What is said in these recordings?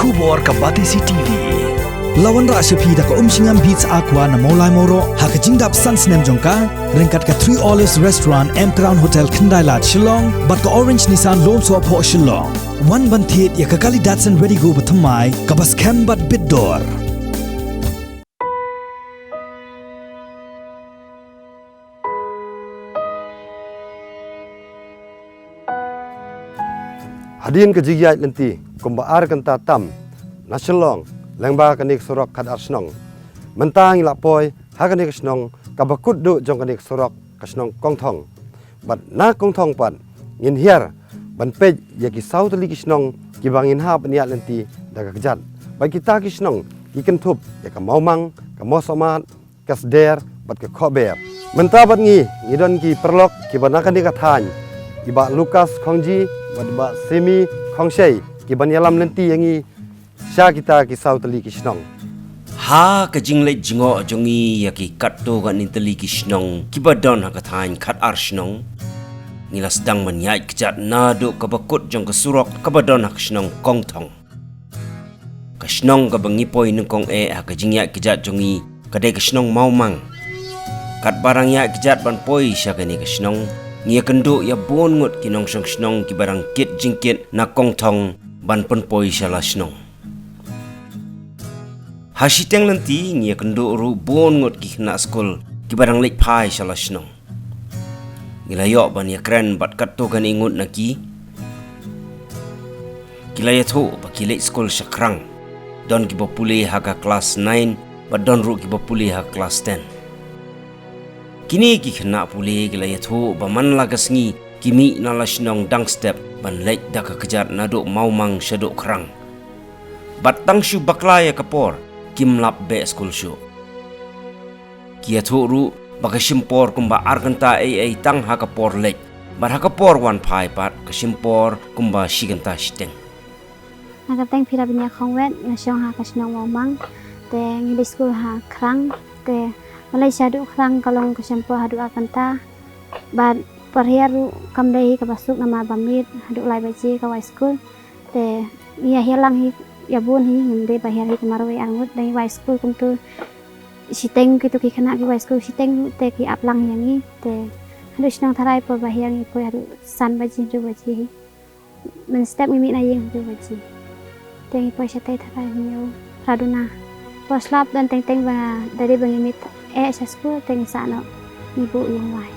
Kubor ka Batisi TV. Lawan Rashapi da ka Singam Beats Aqua na Molai Moro haka jingdap Suns Nem Jongka ringkat ka 3 Olives Restaurant M Crown Hotel Kendailat Shillong bat ka Orange Nissan Loan Swap Ho Shillong One Bantit ya ka Kali Datsun Ready Go Batamai ka bas Cam bat Bidor. Hadin ke jigyat lenti kumbaar kanta tam nasyalong lengba kanik surok kad arsnong mentang ilapoi hakanik snong kabakut du jong kanik surok kasnong kongthong bat na kongthong pan ngin hiar ban pej ya ki sau tali kisnong ki bangin ha paniat lenti daga kejat ba kita kisnong ki kentup ya ka maumang ka mosomat kasder bat ka khober menta bat ngidon ki perlok ki banakan dikathan iba Lukas Khongji bat Semi Khongshei ki banyalam lenti yangi sya kita ki sautali kisnong ha ka jingle jingo jongi yaki katto ga nintali kisnong ki badon ha kathain khat arsnong nilas dang manyai kjat nado ka bakut jong ka surok ka badon ha kisnong kongthong kasnong ka bangipoi nungkong ha ka jingya kjat jongi kadai kisnong maumang kat barang ya kjat ban poi sya ka ni kisnong ngia kendo ya bon ngut kinong song snong ki barang kit jingkit na kong thong ban pon poi shala snong hasiteng nanti ngia kendo ru bon ngut ki na skul ki barang lek phai shala snong gilayo ban ya kren bat kat to kan ingut na ki kilaya tho ba ki lek skul sakrang don ki bopule ha ka class 9 ba don ru ki bopule ha class 10 kini ki khna pule gila yatho baman lagasngi kimi nalasnong dang step ban lek da ka kejar nado maumang shado krang batang shu bakla ya kapor kim lap be school shu ki yatho ru bakasimpor kumba arganta ai tang ha kapor lek bar ha kapor wan phai pat kasimpor kumba shiganta shiteng nakateng phira binya khongwet na shong ha kasnong maumang te ngi school ha krang te Malaysia du krang kalong kesempo hadu akanta bad perhiaru kamdai ka basuk nama bamit hadu lai baji ka school te ia hilang hi ya bun hi ngende bahir hi kemarowe angut dai school kumtu siteng kitu ki kana ki school siteng te ki aplang yangi te hadu snang tharai po bahir ni po hadu san baji du baji men step mimi na yeng du baji te po sate tharai nyu raduna poslap dan teng-teng ba dari bangimit sa school teng sana ibu yang lain.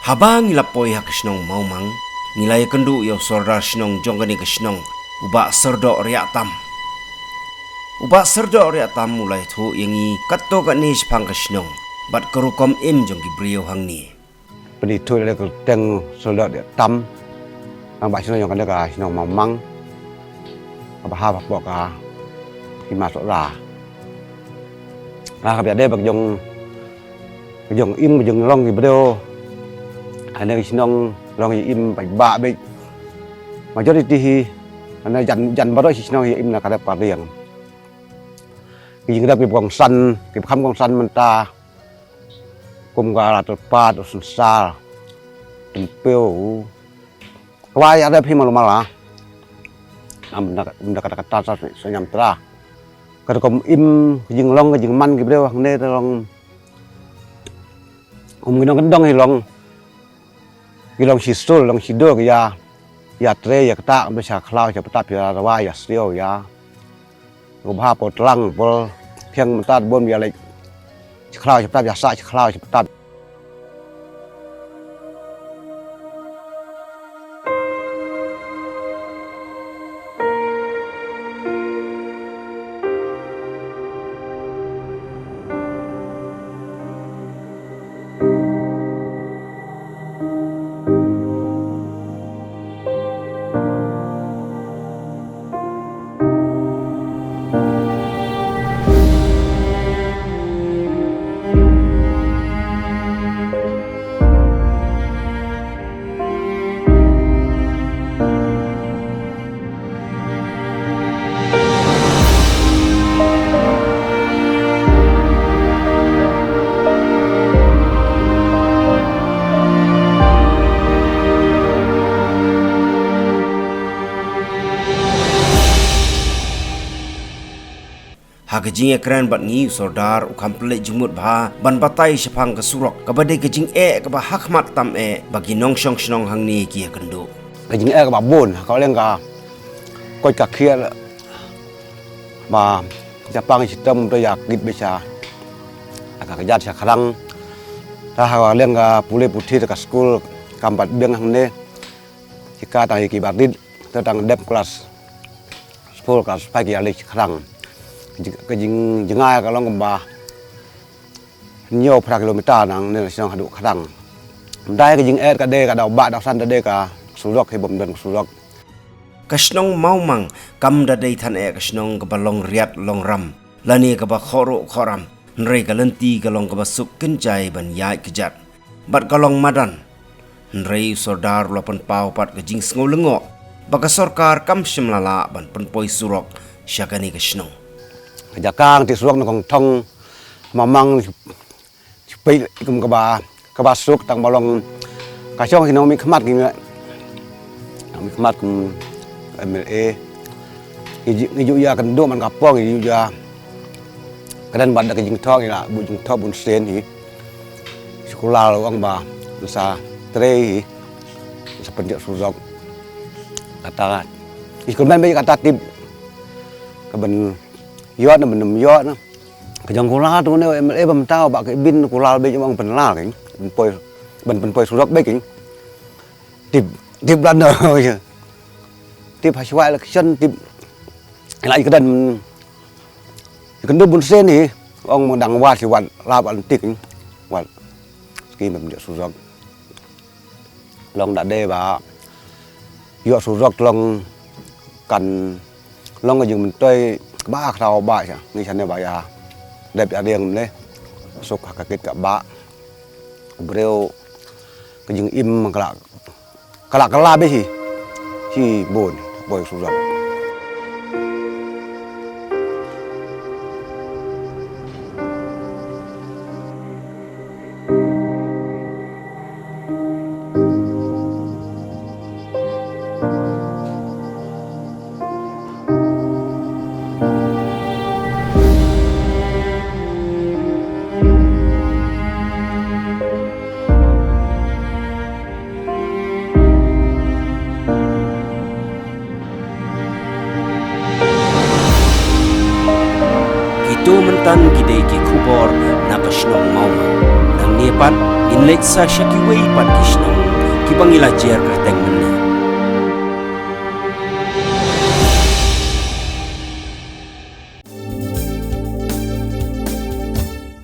Habang ilapoi ha kisnong maumang nilai kendu yo sorda snong jonggani kisnong uba serdo riatam mulai thu yangi katto ka ni spang kisnong bat kerukom im jong gibriyo hangni peni tu le ko teng soldat tam ang ba snong yang kan ka snong maumang apa ha ba ka ki ma so ra ka bia de bak jong im jong long ki bro ana sinong long im bai ba be majority hi ana jan ba do sinong im na kada pariang ki ngda ki bong san ki kham bong san man ta kum ga terpat usul tempel kawai ada phi malumala am kata senyam terah kada kom im jing long jing man ki breu hang ne long ginong kendong long sistol long sido ya tre ya kata bisa klau ya petap ya rawa ya sio ya ubah potlang pol thiang mentat bom ya lek klau ya petap ya sa klau ya petap Hagajing ekran bat ngi sordar ukam pelek jumut bah ban batai sepang ke surok kabade gajing ke bah hakmat tam bagi nong syong snong hang ni ki kendo gajing ka babon kau leng ka koi ka khia ma japang sistem to yak git bisa agak kejat sekarang dah leng ka pule putih ka school kampat biang hang ne jika tang ki badit tentang dep kelas 10 kelas pagi alik sekarang kejing jengai kalau ngembah nyo pra kilometer nang ne sinong hadu kadang dai kejing ka de ka dau ba dau san de ka surok he bom dan surok kasnong maumang kam da dei than kasnong ka balong riat long ram lani ka ba khoro khoram nrei ka lenti ka long ka ba suk kenjai ban yai kejat bat kalong madan nrei sordar lopan pau pat kejing sngo lengo baka sorkar kam simlala ban penpoi surok syakani kasnong jakang ti surok nong thong mamang pai kum ka ba suk tang balong ka chong hinong mi khmat ki mi khmat kum MLA i ju ya kan do man ka pong i ju ya kadan bad ka jing thong ila bu jing thong bun sen hi sekolah lo ang ba sa tre sa pendik surok kata ikut main bayi kata tip keben yot na benem yot na kejang kula tu ne MLA bam tau ba ke bin kula be jong penla king penpoi surok be king tip dan je tip haswai la chen tip lại cái đần cái nước bún sen thì ông đằng qua thì quạt la bạn tịch quạt khi mà địa số rộng long đã đê và dựa số rộng long cần long ở dừng mình chơi ba thao bại chả như thế này vậy à đẹp à điền đấy sốc cả kết cả ba bêu cái dừng im mà cả la biết gì chỉ buồn bởi số rộng Itu mentan kidai ki kubor na kasnong mauma nang niepat inlet sa siya kiway pat kisnong kibangila jer kerteng menni